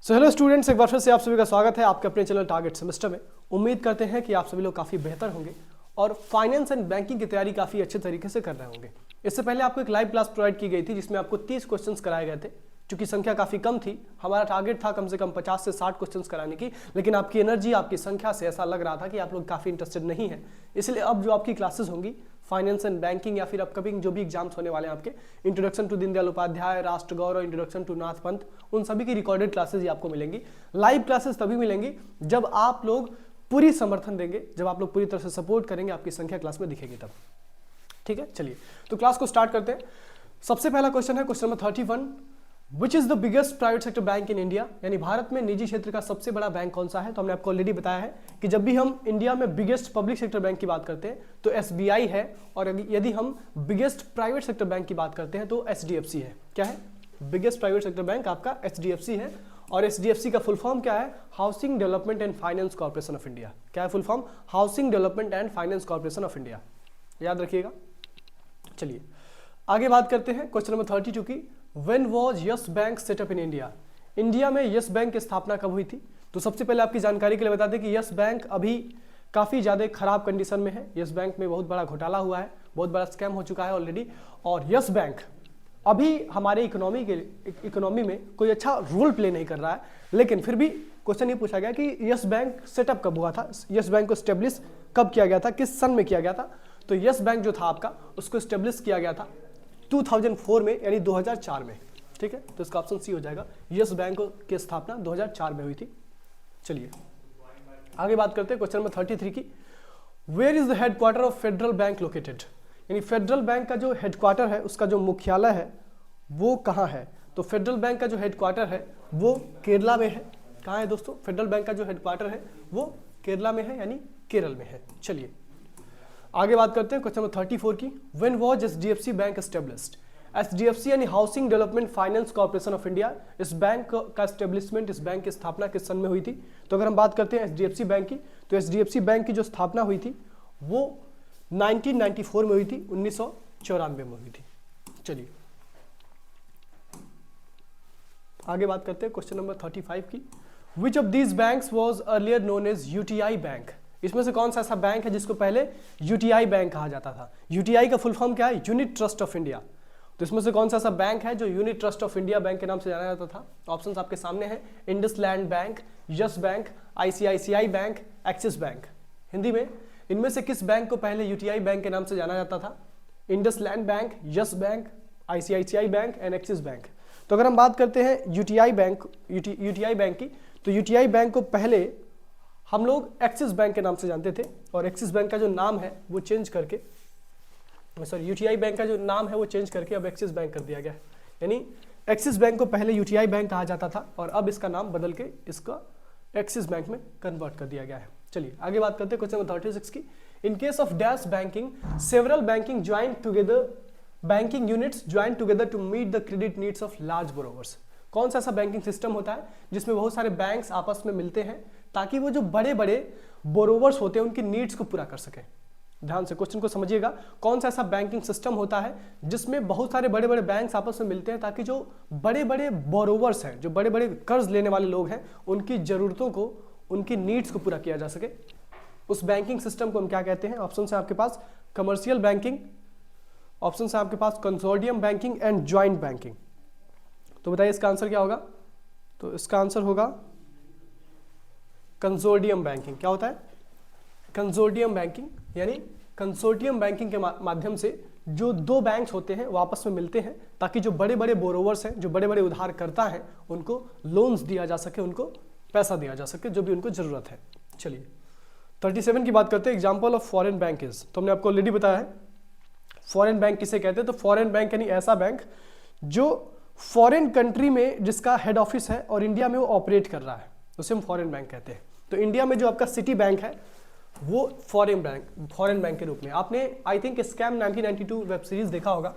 Hello students, एक बार फिर से आप सभी का स्वागत है आपके अपने चैनल टारगेट सेमेस्टर में। उम्मीद करते हैं कि आप सभी लोग काफ़ी बेहतर होंगे और फाइनेंस एंड बैंकिंग की तैयारी काफ़ी अच्छे तरीके से कर रहे होंगे। इससे पहले आपको एक लाइव क्लास प्रोवाइड की गई थी जिसमें आपको 30 क्वेश्चंस कराए गए थे। चूंकि संख्या काफ़ी कम थी, हमारा टारगेट था कम से कम 50 से 60 क्वेश्चंस कराने की, लेकिन आपकी एनर्जी, आपकी संख्या से ऐसा लग रहा था कि आप लोग काफ़ी इंटरेस्टेड नहीं है। इसलिए अब जो आपकी क्लासेस होंगी फाइनेंस एंड बैंकिंग या फिर अपकमिंग जो भी एग्जाम्स होने वाले हैं आपके, इंट्रोडक्शन टू दीनदयाल उपाध्याय, राष्ट्र गौरव, इंट्रोडक्शन टू नाथ पंथ, उन सभी की रिकॉर्डेड क्लासेस ही आपको मिलेंगी। लाइव क्लासेस तभी मिलेंगी जब आप लोग पूरी समर्थन देंगे, जब आप लोग पूरी तरह से सपोर्ट करेंगे, आपकी संख्या क्लास में दिखेगी तब। ठीक है, चलिए तो क्लास को स्टार्ट करते हैं। सबसे पहला क्वेश्चन है question number 31, which is the biggest private sector bank in India, यानी भारत में निजी क्षेत्र का सबसे बड़ा बैंक कौन सा है। तो हमने आपको ऑलरेडी बताया है कि जब भी हम इंडिया में बिगेस्ट पब्लिक सेक्टर बैंक की बात करते हैं तो एसबीआई है, और यदि हम बिगेस्ट प्राइवेट सेक्टर बैंक की बात करते हैं तो एचडीएफसी है। क्या है? बिगेस्ट प्राइवेट सेक्टर बैंक आपका एचडीएफसी है, और एचडीएफसी का फुल फॉर्म क्या है? Housing development and finance corporation of India. क्या है full form? Housing development and finance corporation of India, याद रखिएगा। चलिए आगे बात करते हैं क्वेश्चन नंबर 32 की, when was yes bank setup in India. India में यस बैंक की स्थापना कब हुई थी? तो सबसे पहले आपकी जानकारी के लिए बता दें कि यस बैंक अभी काफ़ी ज़्यादा खराब कंडीशन में है। यस बैंक में बहुत बड़ा घोटाला हुआ है, बहुत बड़ा स्कैम हो चुका है ऑलरेडी, और यस बैंक अभी हमारे इकोनॉमी में कोई अच्छा रोल प्ले नहीं कर रहा है। लेकिन फिर भी क्वेश्चन ये पूछा गया कि यस बैंक सेटअप कब हुआ था, यस बैंक को स्टेब्लिश कब किया गया था, किस सन में किया गया था। तो यस बैंक जो था आपका, उसको स्टेब्लिश किया गया था 2004 में, यानी 2004 में। ठीक है, तो इसका ऑप्शन सी हो जाएगा। यस बैंक की स्थापना 2004 में हुई थी। चलिए आगे बात करते हैं क्वेश्चन नंबर 33 की, where is the headquarter of Federal Bank located, यानी फेडरल बैंक का जो हेडक्वार्टर है, उसका जो मुख्यालय है वो कहाँ है। तो फेडरल बैंक का जो हेडक्वार्टर है वो केरला में है। कहाँ है दोस्तों? फेडरल बैंक का जो हेडक्वार्टर है वो केरला में है, यानी केरल में है। चलिए आगे बात करते हैं क्वेश्चन नंबर 34 की, when was HDFC bank established. HDFC यानी housing development finance corporation of India, इस बैंक का एस्टेब्लिशमेंट, इस बैंक की स्थापना किस सन में हुई थी। तो अगर हम बात करते हैं एचडीएफसी बैंक की, तो एचडीएफसी बैंक की जो स्थापना हुई थी वो 1994 में हुई थी, 1994 में हुई थी। चलिए आगे बात करते हैं क्वेश्चन नंबर 35 की, which of these banks was earlier known as UTI bank. इसमें से कौन सा ऐसा बैंक है जिसको पहले यूटीआई बैंक कहा जाता था। यूटीआई का फुल फॉर्म क्या है? Unit trust of India. तो इसमें से कौन सा ऐसा बैंक है जो unit trust of India bank के नाम से जाना जाता था। ऑप्शंस आपके सामने हैं, IndusInd bank, yes bank, ICICI bank, axis bank. Hindi में इनमें से किस बैंक को पहले यूटीआई बैंक के नाम से जाना जाता था? IndusInd bank, yes bank, ICICI bank and axis bank. तो अगर हम बात करते हैं यूटीआई बैंक की, तो यूटीआई बैंक को पहले हम लोग एक्सिस बैंक के नाम से जानते थे, और एक्सिस बैंक का जो नाम है वो चेंज करके, सॉरी, यूटीआई बैंक का जो नाम है वो चेंज करके अब एक्सिस बैंक कर दिया गया है। यानी एक्सिस बैंक को पहले यूटीआई बैंक कहा जाता था और अब इसका नाम बदल के इसका एक्सिस बैंक में कन्वर्ट कर दिया गया है। चलिए आगे बात करते हैं क्वेश्चन नंबर 36 की, in case of dash banking several banking join together, banking units join together to meet the credit needs of large borrowers. कौन सा ऐसा बैंकिंग सिस्टम होता है जिसमें बहुत सारे बैंक्स आपस में मिलते हैं ताकि वो जो बड़े बड़े बोरोवर्स होते हैं उनकी नीड्स को पूरा कर सके। ध्यान से क्वेश्चन को समझिएगा, कौन सा ऐसा बैंकिंग सिस्टम होता है जिसमें बहुत सारे बड़े बड़े बैंक्स आपस में मिलते हैं ताकि जो बड़े बड़े बोरोवर्स हैं, जो बड़े बड़े कर्ज लेने वाले लोग हैं, उनकी जरूरतों को, उनकी नीड्स को पूरा किया जा सके। उस बैंकिंग सिस्टम को हम क्या कहते हैं? ऑप्शन है आपके पास कमर्शियल बैंकिंग, ऑप्शन है आपके पास consortium banking and joint banking. तो बताइए इसका आंसर क्या होगा? तो इसका आंसर होगा कंसोर्टियम बैंकिंग। क्या होता है? कंसोर्टियम बैंकिंग, यानी कंसोर्टियम बैंकिंग के माध्यम से जो दो बैंक्स होते हैं वो आपस में मिलते हैं ताकि जो बड़े बड़े बोरोवर्स हैं, जो बड़े बड़े उधारकर्ता हैं, उनको लोन्स दिया जा सके, उनको पैसा दिया जा सके जो भी उनको जरूरत है। चलिए 37 की बात करते हैं, example of foreign bank is. तो हमने आपको ऑलरेडी बताया है फॉरेन बैंक किसे कहते हैं। तो फॉरेन बैंक यानी ऐसा बैंक जो फॉरेन कंट्री में जिसका हेड ऑफिस है और इंडिया में वो ऑपरेट कर रहा है, उसे हम फॉरेन बैंक कहते हैं। तो इंडिया में जो आपका सिटी बैंक है वो फॉरेन बैंक के रूप में। आपने I think scam 1992 web series देखा होगा,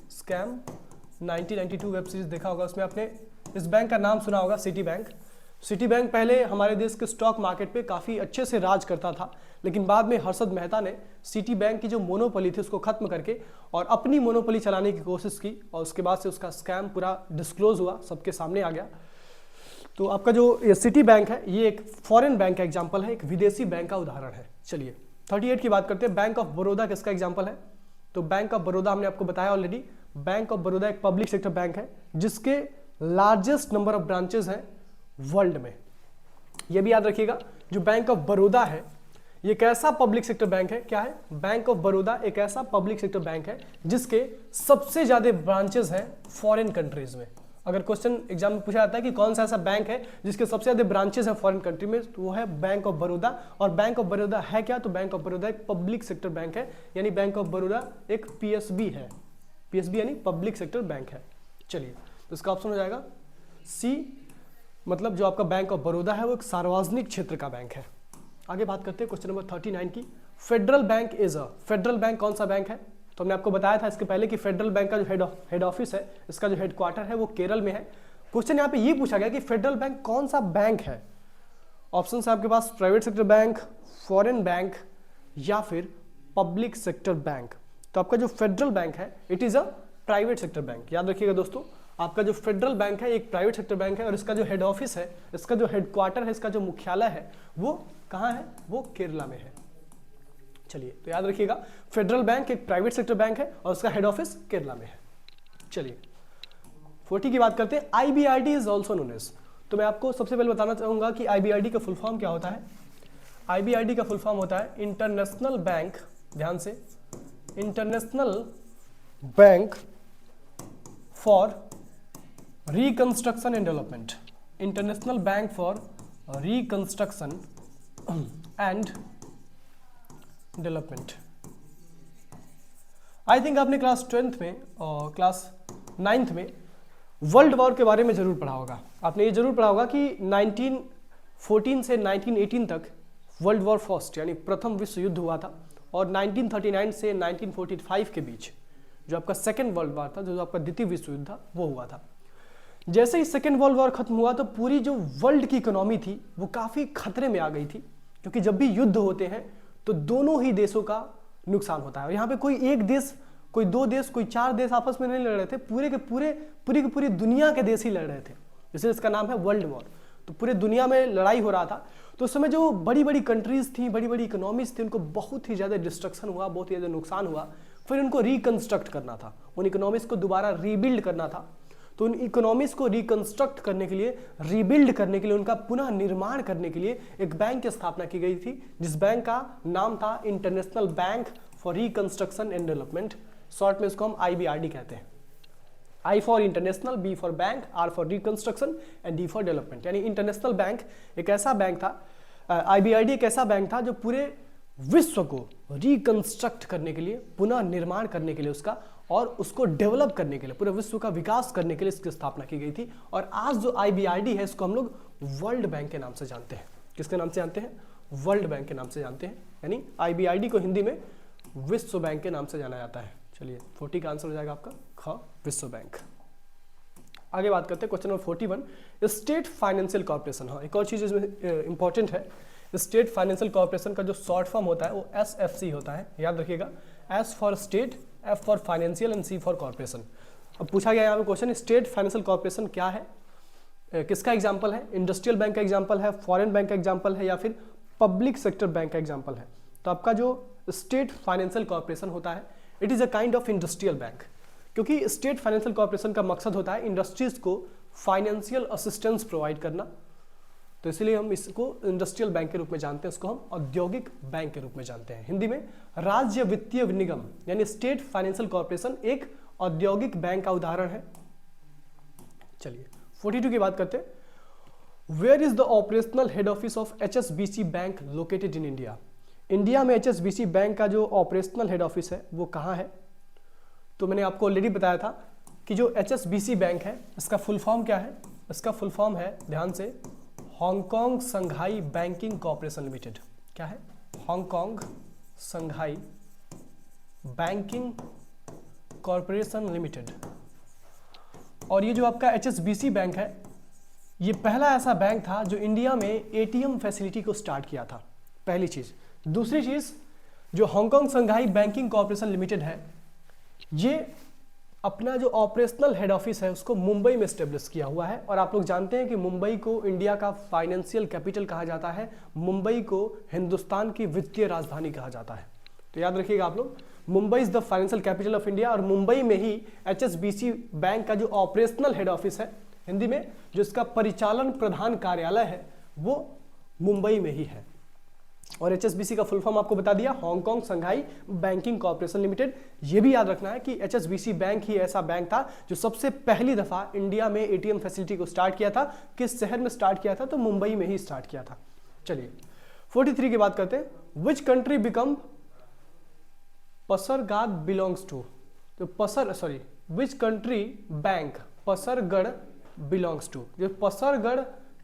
स्कैम 1992 वेब सीरीज देखा होगा, उसमें आपने इस बैंक का नाम सुना होगा, सिटी बैंक। सिटी बैंक पहले हमारे देश के स्टॉक मार्केट पे काफ़ी अच्छे से राज करता था, लेकिन बाद में हर्षद मेहता ने सिटी बैंक की जो मोनोपोली थी उसको खत्म करके और अपनी मोनोपोली चलाने की कोशिश की, और उसके बाद से उसका स्कैम पूरा डिस्क्लोज हुआ, सबके सामने आ गया। तो आपका जो ये सिटी बैंक है ये एक फॉरेन बैंक का एग्जांपल है, एक विदेशी बैंक का उदाहरण है। चलिए 38 की बात करते हैं। बैंक ऑफ बड़ौदा किसका एग्जांपल है? तो बैंक ऑफ बड़ौदा हमने आपको बताया ऑलरेडी, बैंक ऑफ बड़ौदा एक पब्लिक सेक्टर बैंक है जिसके लार्जेस्ट नंबर ऑफ ब्रांचेस हैं वर्ल्ड में। ये भी याद रखिएगा, जो बैंक ऑफ बड़ौदा है ये एक ऐसा पब्लिक सेक्टर बैंक है, क्या है? बैंक ऑफ बड़ौदा एक ऐसा पब्लिक सेक्टर बैंक है जिसके सबसे ज्यादा ब्रांचेस हैं फॉरेन कंट्रीज में। अगर क्वेश्चन एग्जाम में पूछा जाता है कि कौन सा ऐसा बैंक है जिसके सबसे ज्यादा ब्रांचेस हैं फॉरेन कंट्री में, तो वो है बैंक ऑफ बड़ौदा। और बैंक ऑफ बड़ौदा है क्या? तो बैंक ऑफ बड़ौदा एक पब्लिक सेक्टर बैंक है, यानी बैंक ऑफ बड़ौदा एक पीएसबी है। पीएसबी यानी पब्लिक सेक्टर बैंक है। चलिए तो इसका ऑप्शन हो जाएगा सी, मतलब जो आपका बैंक ऑफ बड़ौदा है वो एक सार्वजनिक क्षेत्र का बैंक है। आगे बात करते हैं क्वेश्चन नंबर 39 की। Federal bank is a, federal bank कौन सा बैंक है? तो हमने आपको बताया था इसके पहले कि फेडरल बैंक का जो हेड ऑफिस है, इसका जो हेडक्वार्टर है वो केरल में है। क्वेश्चन यहाँ पे ये पूछा गया कि फेडरल बैंक कौन सा बैंक है? ऑप्शन है आपके पास private sector bank, foreign bank या फिर पब्लिक सेक्टर बैंक। तो आपका जो फेडरल बैंक है it is a private sector bank. याद रखिएगा दोस्तों, आपका जो फेडरल बैंक है एक प्राइवेट सेक्टर बैंक है और इसका जो हेड ऑफिस है, इसका जो हेडक्वार्टर है, इसका जो मुख्यालय है वो कहाँ है? वो केरला में है। चलिए तो याद रखिएगा, फेडरल बैंक एक प्राइवेट सेक्टर बैंक है और उसका हेड ऑफिस केरला में है। चलिए 40 की बात करते हैं। IBRD is also known as. तो मैं आपको सबसे पहले बताना चाहूंगा कि आईबीआरडी का फुल फॉर्म क्या होता है। आईबीआरडी का फुल फॉर्म होता है इंटरनेशनल बैंक, ध्यान से, international bank for reconstruction and development. International bank for reconstruction and development. I think आपने क्लास 10th में और क्लास 9th में वर्ल्ड वॉर के बारे में जरूर पढ़ा होगा। आपने ये जरूर पढ़ा होगा कि 1914 से 1918 तक वर्ल्ड वॉर फर्स्ट यानी प्रथम विश्व युद्ध हुआ था और 1939 से 1945 के बीच जो आपका सेकेंड वर्ल्ड वॉर था, जो आपका द्वितीय विश्व युद्ध था, वो हुआ था। जैसे ही सेकेंड वर्ल्ड वॉर खत्म हुआ तो पूरी जो वर्ल्ड की इकोनॉमी थी वो काफी खतरे में आ गई थी, क्योंकि जब भी युद्ध होते हैं तो दोनों ही देशों का नुकसान होता है। और यहाँ पे कोई एक देश, कोई दो देश, कोई चार देश आपस में नहीं लड़ रहे थे, पूरी की पूरी दुनिया के देश ही लड़ रहे थे, इसलिए इसका नाम है वर्ल्ड वॉर। तो पूरे दुनिया में लड़ाई हो रहा था। तो उस समय जो बड़ी बड़ी कंट्रीज थी, बड़ी बड़ी इकोनॉमीज थी, उनको बहुत ही ज़्यादा डिस्ट्रक्शन हुआ, बहुत ही ज़्यादा नुकसान हुआ। फिर उनको रिकंस्ट्रक्ट करना था, उन इकोनॉमीज को दोबारा रीबिल्ड करना था। तो उन इकोनॉमीज को रिकंस्ट्रक्ट करने के लिए, रीबिल्ड करने के लिए, उनका पुनः निर्माण करने के लिए एक बैंक की स्थापना की गई थी, जिस बैंक का नाम था international bank for reconstruction and development. Short में इसको हम आईबीआरडी कहते हैं। I for international, B for bank, R for reconstruction and D for development. यानी इंटरनेशनल बैंक एक ऐसा बैंक था, आईबीआरडी एक ऐसा बैंक था जो पूरे विश्व को रिकंस्ट्रक्ट करने के लिए, पुनः निर्माण करने के लिए उसका, और उसको डेवलप करने के लिए, पूरे विश्व का विकास करने के लिए इसकी स्थापना की गई थी। और आज जो आईबीआरडी है इसको हम लोग वर्ल्ड बैंक के नाम से जानते हैं। किसके नाम से जानते हैं? वर्ल्ड बैंक के नाम से जानते हैं। यानी आईबीआरडी को हिंदी में विश्व बैंक के नाम से जाना जाता है। चलिए 40 का आंसर हो जाएगा आपका ख, विश्व बैंक। आगे बात करते हैं question number 41, state financial corporation. हाँ, एक और चीज इसमें इंपॉर्टेंट है, स्टेट फाइनेंशियल कॉर्पोरेशन का जो शॉर्ट फॉर्म होता है वो एसएफसी होता है। याद रखिएगा, S for state, F for financial and C for corporation. अब पूछा गया यहाँ पे क्वेश्चन, स्टेट फाइनेंशियल कॉर्पोरेशन क्या है, किसका एग्जांपल है? इंडस्ट्रियल बैंक का एग्जांपल है, फॉरेन बैंक का एग्जांपल है, या फिर पब्लिक सेक्टर बैंक का एग्जांपल है? तो आपका जो स्टेट फाइनेंशियल कॉर्पोरेशन होता है it is a kind of industrial bank, क्योंकि स्टेट फाइनेंशियल कॉर्पोरेशन का मकसद होता है इंडस्ट्रीज को फाइनेंशियल असिस्टेंस प्रोवाइड करना। तो इसलिए हम इसको इंडस्ट्रियल बैंक के रूप में जानते हैं, इसको हम औद्योगिक बैंक के रूप में जानते हैं। हिंदी में राज्य वित्तीय निगम यानी स्टेट फाइनेंशियल कॉर्पोरेशन एक औद्योगिक बैंक का उदाहरण है। चलिए 42 की बात करते हैं। Where is the operational head office of HSBC bank located in India? India में एचएसबीसी बैंक का जो ऑपरेशनल हेड ऑफिस है वो कहाँ है? तो मैंने आपको ऑलरेडी बताया था कि जो एचएसबीसी बैंक है इसका फुल फॉर्म क्या है? इसका फुल फॉर्म है, ध्यान से, हांगकांग संघाई बैंकिंग कॉर्पोरेशन लिमिटेड। क्या है? हांगकांग संघाई बैंकिंग कॉर्पोरेशन लिमिटेड। और ये जो आपका एचएसबीसी बैंक है ये पहला ऐसा बैंक था जो इंडिया में एटीएम फैसिलिटी को स्टार्ट किया था, पहली चीज। दूसरी चीज, जो हांगकांग संघाई बैंकिंग कॉर्पोरेशन लिमिटेड है ये अपना जो ऑपरेशनल हेड ऑफिस है उसको मुंबई में स्टेब्लिश किया हुआ है। और आप लोग जानते हैं कि मुंबई को इंडिया का फाइनेंशियल कैपिटल कहा जाता है, मुंबई को हिंदुस्तान की वित्तीय राजधानी कहा जाता है। तो याद रखिएगा आप लोग, Mumbai is the financial capital of India, और मुंबई में ही HSBC बैंक का जो ऑपरेशनल हेड ऑफिस है, हिंदी में जो इसका परिचालन प्रधान कार्यालय है, वो मुंबई में ही है। और HSBC का फुल फॉर्म आपको बता दिया, Hong Kong Shanghai banking corporation limited. ये भी याद रखना है कि HSBC बैंक ही ऐसा बैंक था जो सबसे पहली दफा इंडिया में ATM फैसिलिटी को स्टार्ट किया था। किस शहर में स्टार्ट किया था? तो मुंबई में ही स्टार्ट किया था। चलिए 43 की बात करते हैं। Which country become Pasargad belongs to, तो which country bank Pasargad belongs to, जो पसरगढ़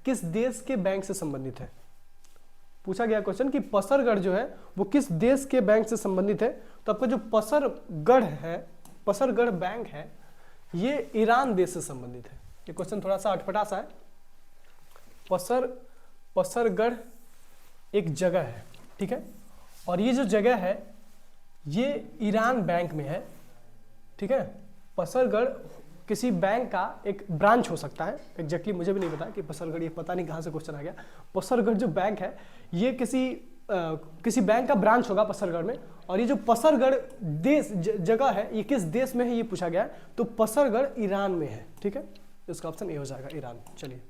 किस देश के बैंक से संबंधित है? पूछा गया क्वेश्चन कि पसरगढ़ जो है वो किस देश के बैंक से संबंधित है। तो आपका जो पसरगढ़ है, पसरगढ़ बैंक है, ये ईरान देश से संबंधित है। ये क्वेश्चन थोड़ा सा अटपटा सा है। पसरगढ़ एक जगह है, ठीक है, और ये जो जगह है ये ईरान बैंक में है, ठीक है। पसरगढ़ किसी बैंक का एक ब्रांच हो सकता है, एग्जैक्टली मुझे भी नहीं पता कि पसरगढ़, ये पता नहीं कहाँ से क्वेश्चन आ गया। पसरगढ़ जो बैंक है ये किसी बैंक का ब्रांच होगा पसरगढ़ में। और ये जो पसरगढ़ देश जगह है ये किस देश में है ये पूछा गया है, तो पसरगढ़ ईरान में है, ठीक है। इसका ऑप्शन ए हो जाएगा, ईरान। चलिए,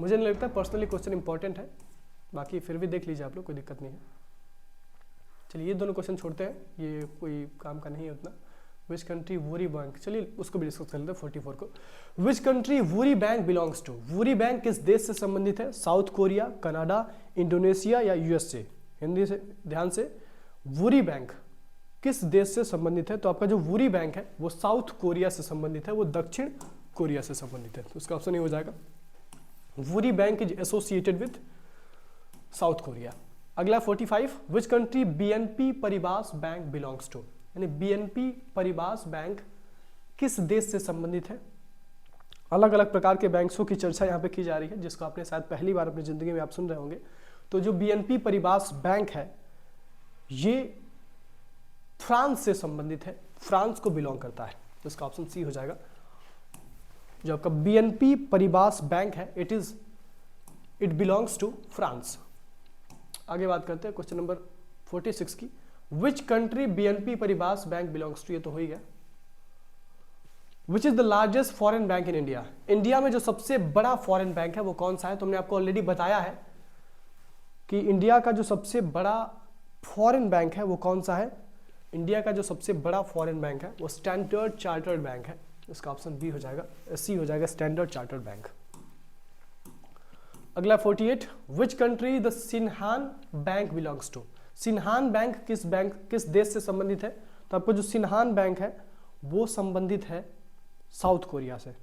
मुझे नहीं लगता पर्सनली क्वेश्चन इंपॉर्टेंट है, बाकी फिर भी देख लीजिए आप लोग, कोई दिक्कत नहीं है। चलिए ये दोनों क्वेश्चन छोड़ते हैं, ये कोई काम का नहीं है उतना। विच कंट्री वूरी बैंक, चलिए उसको भी डिस्कस कर लेते हैं 44 को। Which country Woori bank belongs to, Woori bank किस देश से संबंधित है? साउथ कोरिया, कनाडा, इंडोनेशिया या USA? हिंदी से ध्यान से, वूरी बैंक किस देश से संबंधित है? तो आपका जो वूरी बैंक है वो साउथ कोरिया से संबंधित है, वो दक्षिण कोरिया से संबंधित है। तो उसका ऑप्शन ये हो जाएगा, Woori bank is associated with South Korea. अगला 45, which country BNP Paribas bank belongs to, यानी BNP परिबास बैंक किस देश से संबंधित है? अलग अलग प्रकार के बैंकों की चर्चा यहाँ पे की जा रही है, जिसको आपने शायद पहली बार अपनी जिंदगी में आप सुन रहे होंगे। तो जो BNP परिबास बैंक है ये फ्रांस से संबंधित है, फ्रांस को बिलोंग करता है। तो इसका ऑप्शन सी हो जाएगा। जो आपका BNP परिबास बैंक है इट बिलोंग्स टू फ्रांस। आगे बात करते हैं क्वेश्चन नंबर 46 की। Which country BNP Paribas bank belongs to, ये तो हो ही गया। Which is the largest foreign bank in India, India में जो सबसे बड़ा फॉरेन बैंक है वो कौन सा है? तुमने आपको ऑलरेडी बताया है कि इंडिया का जो सबसे बड़ा फॉरेन बैंक है वो कौन सा है। इंडिया का जो सबसे बड़ा फॉरेन बैंक है वो स्टैंडर्ड चार्टर्ड बैंक है। इसका ऑप्शन बी हो जाएगा, सी हो जाएगा, स्टैंडर्ड चार्टर्ड बैंक। अगला 48, which country the Shinhan bank belongs to, Shinhan bank किस देश से संबंधित है? तो आपको जो सिन्हान बैंक है वो संबंधित है साउथ कोरिया से।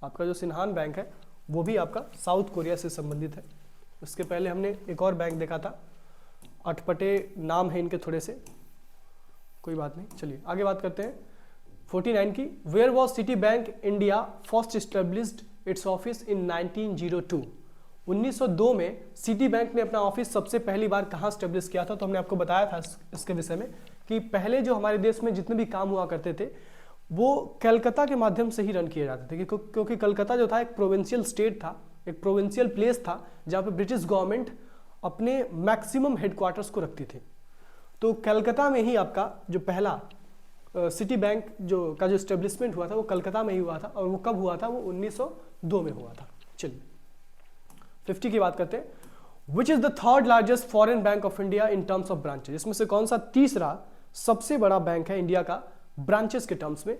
आपका जो सिन्हान बैंक है वो भी आपका साउथ कोरिया से संबंधित है। उसके पहले हमने एक और बैंक देखा था, अटपटे नाम है इनके थोड़े से, कोई बात नहीं। चलिए आगे बात करते हैं 49 की। Where was Citi Bank India first established its office in 1902, 1902 में सिटी बैंक ने अपना ऑफिस सबसे पहली बार कहाँ स्टेब्लिश किया था? तो हमने आपको बताया था इसके विषय में कि पहले जो हमारे देश में जितने भी काम हुआ करते थे वो कलकत्ता के माध्यम से ही रन किए जाते थे, क्योंकि कलकत्ता जो था एक प्रोविंशियल स्टेट था, एक प्रोविंशियल प्लेस था जहाँ पे ब्रिटिश गवर्नमेंट अपने मैक्सिमम हेडक्वार्टर्स को रखती थी। तो कलकत्ता में ही आपका जो पहला सिटी बैंक का जो स्टेब्लिशमेंट हुआ था वो कलकत्ता में ही हुआ था। और वो कब हुआ था? वो 1902 में हुआ था। चलिए 50 की बात करते हैं। विच is the third largest foreign bank of India in terms of branches, इसमें से कौन सा तीसरा सबसे बड़ा बैंक है इंडिया का ब्रांचेस के टर्म्स में?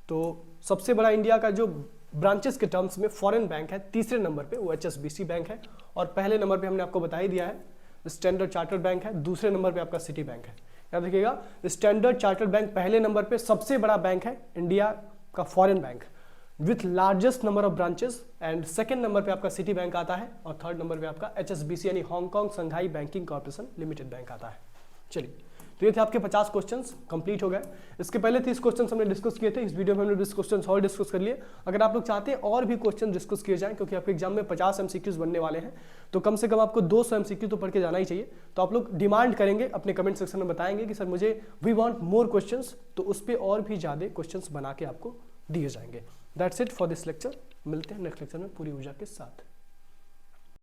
तो सबसे बड़ा इंडिया का जो ब्रांचेस के टर्म्स में फॉरेन बैंक है तीसरे नंबर पे वो HSBC बैंक है। और पहले नंबर पे हमने आपको बता ही दिया है स्टैंडर्ड चार्टर्ड बैंक है, दूसरे नंबर पे आपका सिटी बैंक है। याद रखिएगा, स्टैंडर्ड चार्टर्ड बैंक पहले नंबर पे सबसे बड़ा बैंक है इंडिया का foreign bank with largest number of branches, and second number पे आपका सिटी बैंक आता है, और थर्ड नंबर पे आपका HSBC यानी Hong Kong Shanghai banking corporation limited bank आता है। चलिए तो ये थे आपके 50 क्वेश्चंस कंप्लीट हो गए। इसके पहले 30 क्वेश्चंस हमने डिस्कस किए थे, इस वीडियो में हमने 20 क्वेश्चंस और डिस्कस कर लिए। अगर आप लोग चाहते हैं और भी क्वेश्चन डिस्कस किए जाएं, क्योंकि आपके एग्जाम में 50 एमसीक्यूज बनने वाले हैं, तो कम से कम आपको 200 एमसीक्यू तो पढ़ के जाना ही चाहिए। तो आप लोग डिमांड करेंगे, अपने कमेंट सेक्शन में बताएंगे कि सर मुझे वी वांट मोर क्वेश्चंस, तो उस पर और भी ज़्यादा क्वेश्चंस बना के आपको दिए जाएंगे। That's it for this lecture. मिलते हैं नेक्स्ट लेक्चर में पूरी ऊर्जा के साथ।